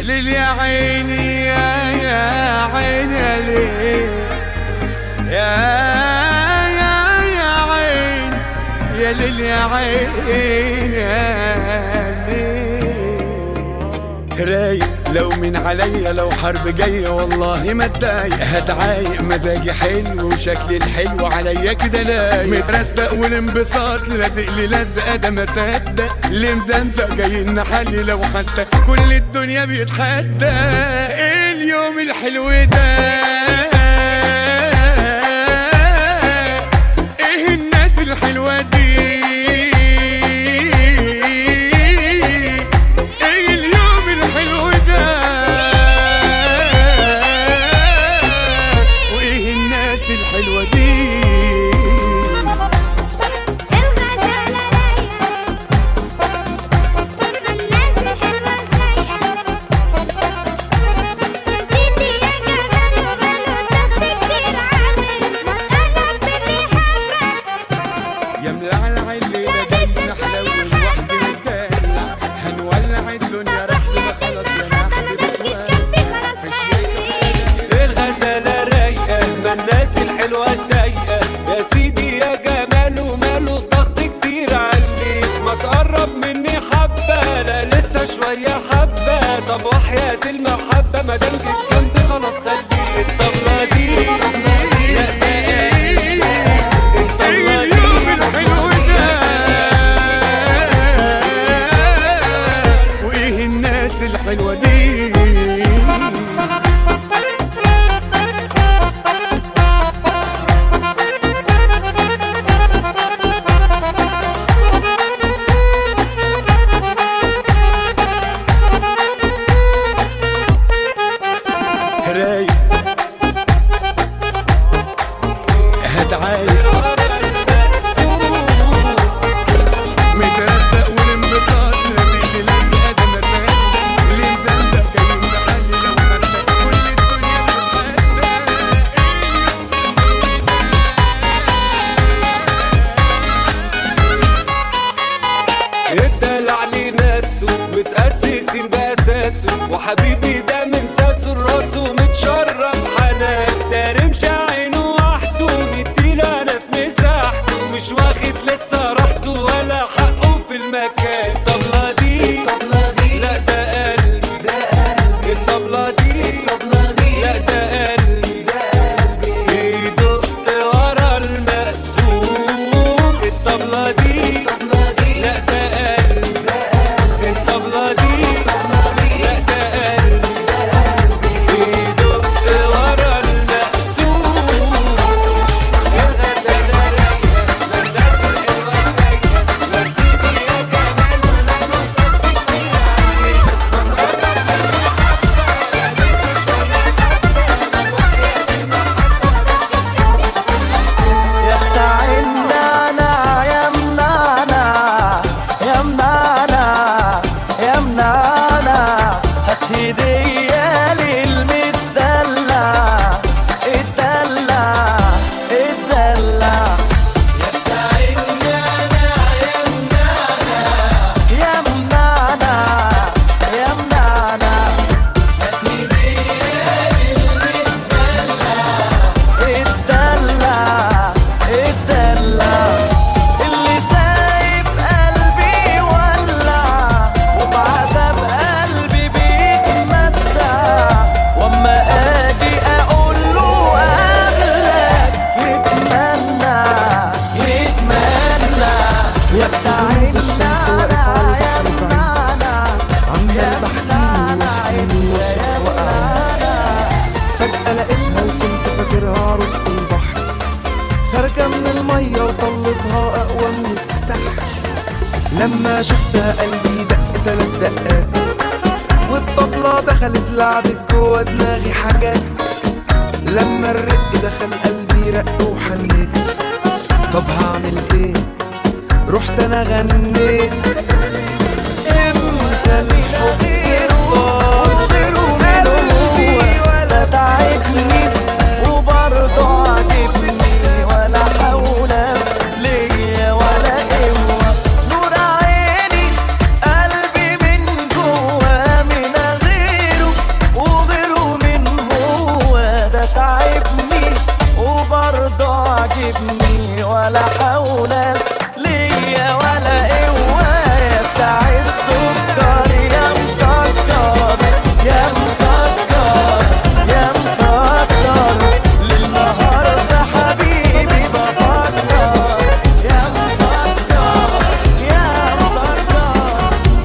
ليل يا عيني يا عيني يا ليل يا عين يا ليل يا عين يا ليل. رايق لو من عليا، لو حرب جاية والله ما اتضايق، هتعايق مزاجي حلو وشكلي الحلو عليا كده لايق، مترستق والانبساط لازق لي لزقة ده ما صدق، اللي مزمزق جاي نحلي لو حتى كل الدنيا بيتحدى. ايه اليوم الحلو ده، ايه الناس الحلوة دي، الحلوة دي. الغزالة رايقة الناس الحلوة سايقة، يا سيدي يا جمال وماله تاخد كتير عليك، ما تقرب مني حبة يا ملعلع الليلة جاي نحلو لوحدي متدلع، هنولع الدنيا رقص ما خلاص يا نحس الغزالة رايقة ما الناس الحلوة سايقة، يا سيدي يا جمال وماله ضغط كتير عليك، ما تقرب مني حبة لا لسه شوية حبة، طب وحياة المحبة مادام جيت جنبي خلاص خليك الطبلة دي. لا الطبلة اليوم الحلو ده، وايه الناس الحلوة دي. رايق هتعايق مترستق والانبساط لازق لي لزقة ده ما صدق، اللي مزمزق جاي نحلي لو حتى كل الدنيا بتحدى. الدلع لي ناسه متأسسين بأساسه، وحبيبي ده من ساسه الراس ومتشرب حنان، ده رمش عينه وحده نديله ناس مساحته، مش واخد لسه راحته ولا حقه في المكان. الطبلة دي لا ده قلبي، الطبلة دي لا ده قلبي، بيدق ورا المقسوم. الطبلة دي لا ده قلبي، الطبلة دي لا ده قلبي، بيدق ورا المقسوم. الغزالة رايقة ما الناس الحلوة سايقة، يا سيدي يا جمال وماله ضغط كتير عليك، ما تقرب مني حبة لا لسه شوية حبة، وحياة المحبة يا بتاع النعناع يا منعنع يا منعنع يا منعنع، هات هدية للمدلع اتدلع اتدلع. يا بتاع النعناع يا منعنع يا منعنع يا منعنع، هات هدية للمدلع اتدلع اتدلع. اللي سايب قلبي ولع وبعذاب قلبي بيتمتع، واما اجي اقول له قبلك يتمنى يتمنى. يا بتاع النعناع يا منعنع يا منعنع يا منعنع. فجأة لقيتها وكنت فاكرها عروسة البحر، خارجة من المية وطلتها أقوى من السحر، لما شفتها قلبي دق 3 دقات، والطبلة دخلت لعبت جوا دماغي حاجات، لما الرق دخل قلبي رق وحنيت، طب هعمل ايه؟ رحت انا غنيت امتى الحب يروح غيره من قلبي ولا تعبني وبرضه عاجبني، ولا حول ليا ولا قوة، نور عيني قلبي من جوا من غيره عاجبني ولا حول ليا ولا قوة يا بتاع السكر يا مسكر يا مسكر يا مسكر للنهاردة حبيبي بفكر يا مسكر يا مسكر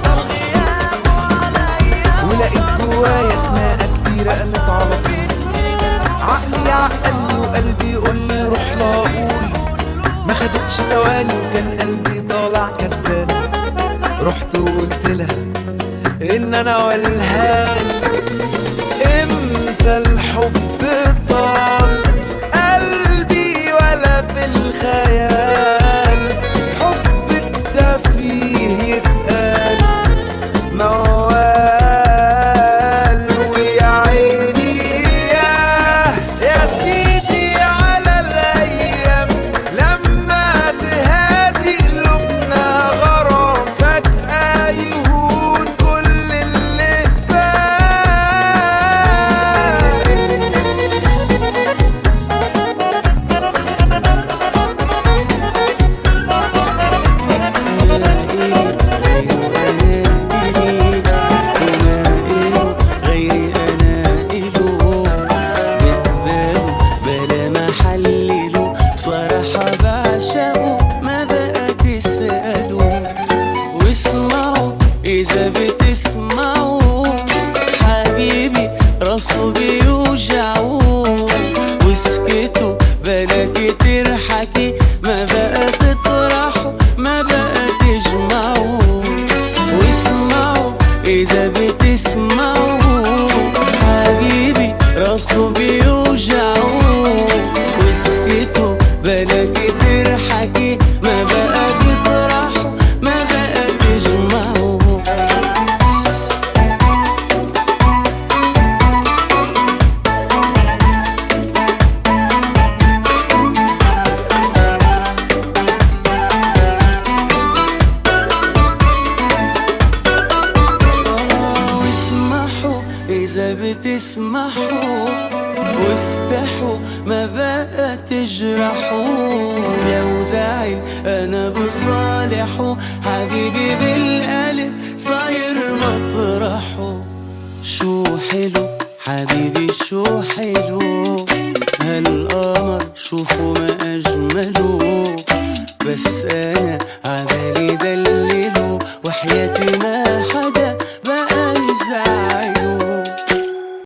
الغياب عليا ولقيت جوايا خناقة كتيرة قامت على طول عقلي عقلني وقلبي يقول لي روح لا اقول ما خدتش ثواني وكان قلبي طالع كسبان رحت وقلت لها ان انا والهان امتى الحب طال قلبي ولا في الخيال حبك ده فيه يتقال موال ويا عيني يا سيدي على الايام لما تهادي قلوبنا غرام فجأة يهون كل اللي غيري انا ايده بتباله بلا ما حلله بصراحة بعشقه ما بقى تسأله واسمعوا اذا بتسمعوا حبيبي راسه بيوجعه واسكتوا بلا كتير حكي ما بقى تطرحوا ما بقى تجمعوا واسمعوا اذا بتسمعوا حبيبي راسه بيوجعه واسكتوا بلا كتير حكي ما بقى تطرحوا ما بقى تجمعوا واسمحوا إذا بتسمحوا واستحوا ما بقى تجرحوا لو زعل أنا بصالحه حبيبي بالقلب صاير مطرحه شو حلو حبيبي شو حلو هالقمر شوفوا ما أجمله بس أنا